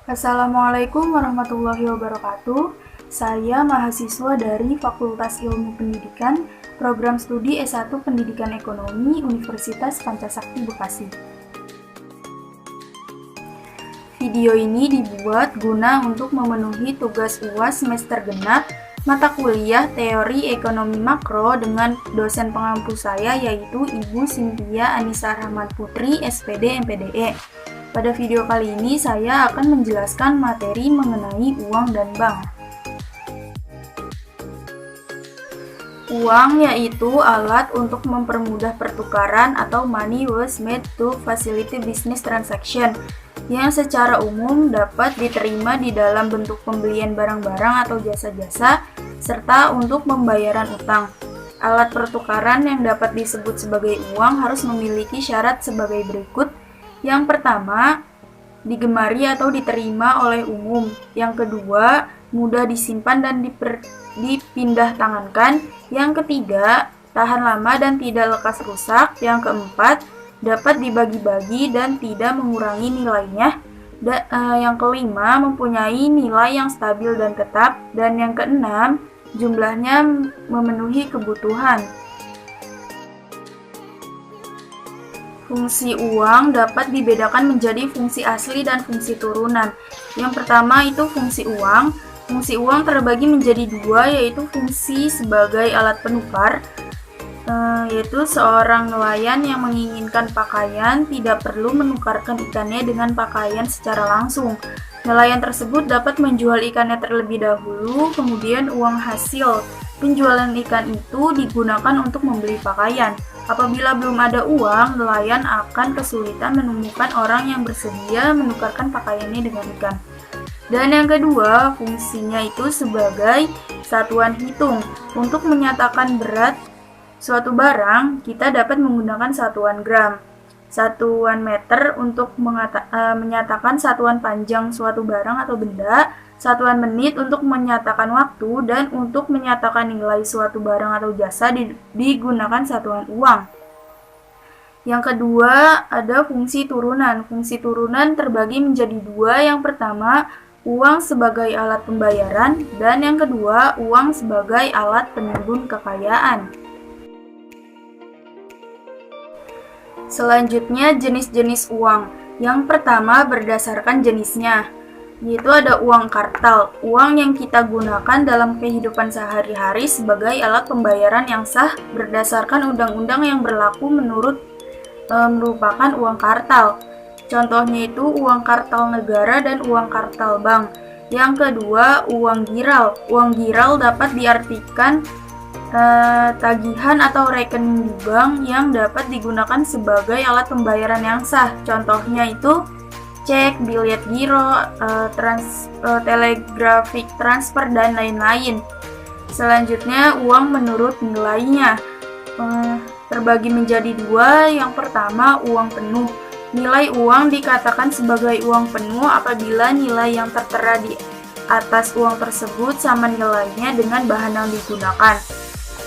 Assalamualaikum warahmatullahi wabarakatuh. Saya mahasiswa dari Fakultas Ilmu Pendidikan, Program Studi S1 Pendidikan Ekonomi, Universitas Pancasakti Bekasi. Video ini dibuat guna untuk memenuhi tugas UAS semester genap mata kuliah Teori Ekonomi Makro dengan dosen pengampu saya yaitu Ibu Cynthia Anissa Rahman Putri, SPD MPDE. Pada video kali ini saya akan menjelaskan materi mengenai uang dan bank. Uang yaitu alat untuk mempermudah pertukaran atau money was made to facilitate business transaction yang secara umum dapat diterima di dalam bentuk pembelian barang-barang atau jasa-jasa serta untuk pembayaran utang. Alat pertukaran yang dapat disebut sebagai uang harus memiliki syarat sebagai berikut. Yang pertama, digemari atau diterima oleh umum. Yang kedua, mudah disimpan dan dipindah tangankan. Yang ketiga, tahan lama dan tidak lekas rusak. Yang keempat, dapat dibagi-bagi dan tidak mengurangi nilainya. Yang kelima, mempunyai nilai yang stabil dan tetap. Dan yang keenam, jumlahnya memenuhi kebutuhan. Fungsi uang dapat dibedakan menjadi fungsi asli dan fungsi turunan. Yang pertama itu fungsi uang. Fungsi uang terbagi menjadi dua, yaitu fungsi sebagai alat penukar, yaitu seorang nelayan yang menginginkan pakaian tidak perlu menukarkan ikannya dengan pakaian secara langsung. Nelayan tersebut dapat menjual ikannya terlebih dahulu, kemudian uang hasil penjualan ikan itu digunakan untuk membeli pakaian. Apabila belum ada uang, nelayan akan kesulitan menemukan orang yang bersedia menukarkan pakaiannya dengan ikan. Dan yang kedua, fungsinya itu sebagai satuan hitung. Untuk menyatakan berat suatu barang, kita dapat menggunakan satuan gram. Satuan meter untuk menyatakan satuan panjang suatu barang atau benda, satuan menit untuk menyatakan waktu, dan untuk menyatakan nilai suatu barang atau jasa digunakan satuan uang. Yang kedua, ada fungsi turunan. Fungsi turunan terbagi menjadi dua. Yang pertama, uang sebagai alat pembayaran, dan yang kedua, uang sebagai alat penimbun kekayaan. Selanjutnya, jenis-jenis uang. Yang pertama berdasarkan jenisnya, yaitu ada uang kartal, uang yang kita gunakan dalam kehidupan sehari-hari sebagai alat pembayaran yang sah berdasarkan undang-undang yang berlaku merupakan uang kartal. Contohnya itu uang kartal negara dan uang kartal bank. Yang kedua, uang giral. Uang giral dapat diartikan tagihan atau rekening di bank yang dapat digunakan sebagai alat pembayaran yang sah. Contohnya itu cek, biljet giro, telegraphic transfer, dan lain-lain. Selanjutnya, uang menurut nilainya terbagi menjadi dua. Yang pertama, uang penuh. Nilai uang dikatakan sebagai uang penuh apabila nilai yang tertera di atas uang tersebut sama nilainya dengan bahan yang digunakan.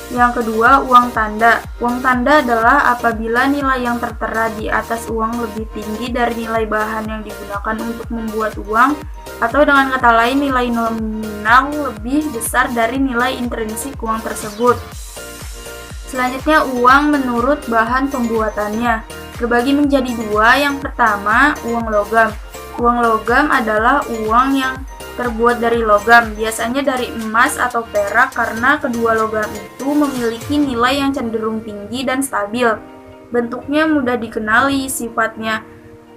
Yang kedua, uang tanda. Uang tanda adalah apabila nilai yang tertera di atas uang lebih tinggi dari nilai bahan yang digunakan untuk membuat uang, atau dengan kata lain nilai nominal lebih besar dari nilai intrinsik uang tersebut. Selanjutnya, uang menurut bahan pembuatannya. Terbagi menjadi dua. Yang pertama, uang logam. Uang logam adalah uang yang terbuat dari logam, biasanya dari emas atau perak karena kedua logam itu memiliki nilai yang cenderung tinggi dan stabil. Bentuknya mudah dikenali, sifatnya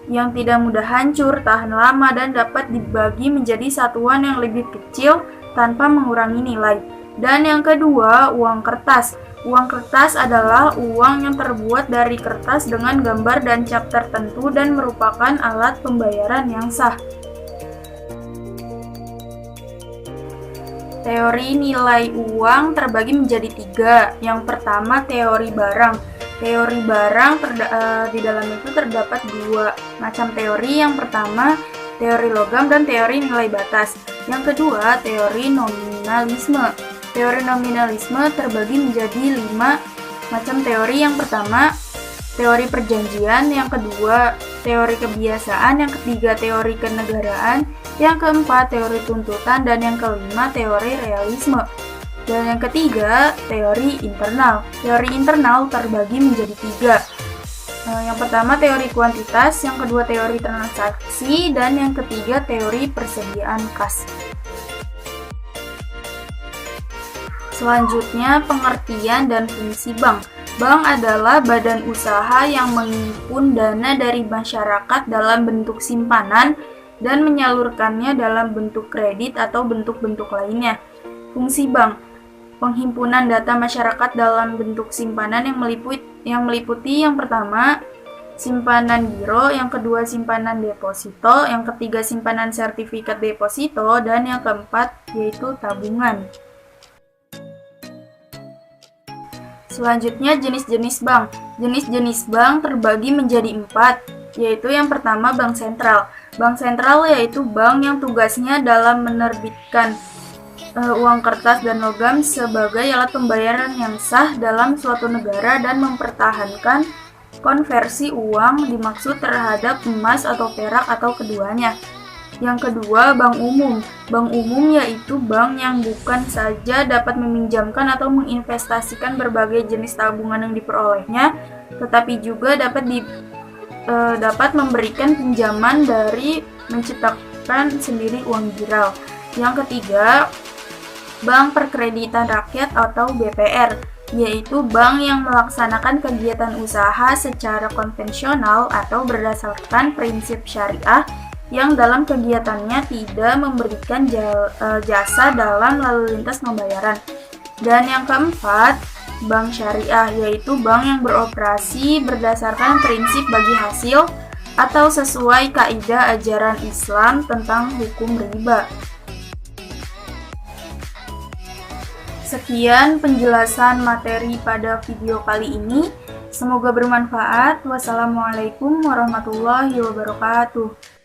yang tidak mudah hancur, tahan lama, dan dapat dibagi menjadi satuan yang lebih kecil tanpa mengurangi nilai. Dan yang kedua, uang kertas. Uang kertas adalah uang yang terbuat dari kertas dengan gambar dan cap tertentu dan merupakan alat pembayaran yang sah. Teori nilai uang terbagi menjadi tiga. Yang pertama, teori barang. Teori barang di dalam itu terdapat dua macam teori. Yang pertama, teori logam dan teori nilai batas. Yang kedua, teori nominalisme. Teori nominalisme terbagi menjadi 5 macam teori. Yang pertama, teori perjanjian. Yang kedua, teori kebiasaan, yang ketiga teori kenegaraan, yang keempat teori tuntutan, dan yang kelima teori realisme. Dan yang ketiga teori internal. Teori internal terbagi menjadi tiga. Yang pertama teori kuantitas, yang kedua teori transaksi, dan yang ketiga teori persediaan kas. Selanjutnya, pengertian dan fungsi bank. Bank adalah badan usaha yang menghimpun dana dari masyarakat dalam bentuk simpanan dan menyalurkannya dalam bentuk kredit atau bentuk-bentuk lainnya. Fungsi bank: penghimpunan data masyarakat dalam bentuk simpanan yang meliputi yang pertama, simpanan giro, yang kedua simpanan deposito, yang ketiga simpanan sertifikat deposito, dan yang keempat yaitu tabungan. Selanjutnya, jenis-jenis bank. Jenis-jenis bank terbagi menjadi 4, yaitu yang pertama bank sentral. Bank sentral yaitu bank yang tugasnya dalam menerbitkan uang kertas dan logam sebagai alat pembayaran yang sah dalam suatu negara dan mempertahankan konversi uang dimaksud terhadap emas atau perak atau keduanya. Yang kedua, bank umum. Bank umum yaitu bank yang bukan saja dapat meminjamkan atau menginvestasikan berbagai jenis tabungan yang diperolehnya, tetapi juga dapat memberikan pinjaman dari menciptakan sendiri uang giral. Yang ketiga, bank perkreditan rakyat atau BPR, yaitu bank yang melaksanakan kegiatan usaha secara konvensional atau berdasarkan prinsip syariah yang dalam kegiatannya tidak memberikan jasa dalam lalu lintas pembayaran. Dan yang keempat, bank syariah, yaitu bank yang beroperasi berdasarkan prinsip bagi hasil atau sesuai kaidah ajaran Islam tentang hukum riba. Sekian penjelasan materi pada video kali ini. Semoga bermanfaat. Wassalamualaikum warahmatullahi wabarakatuh.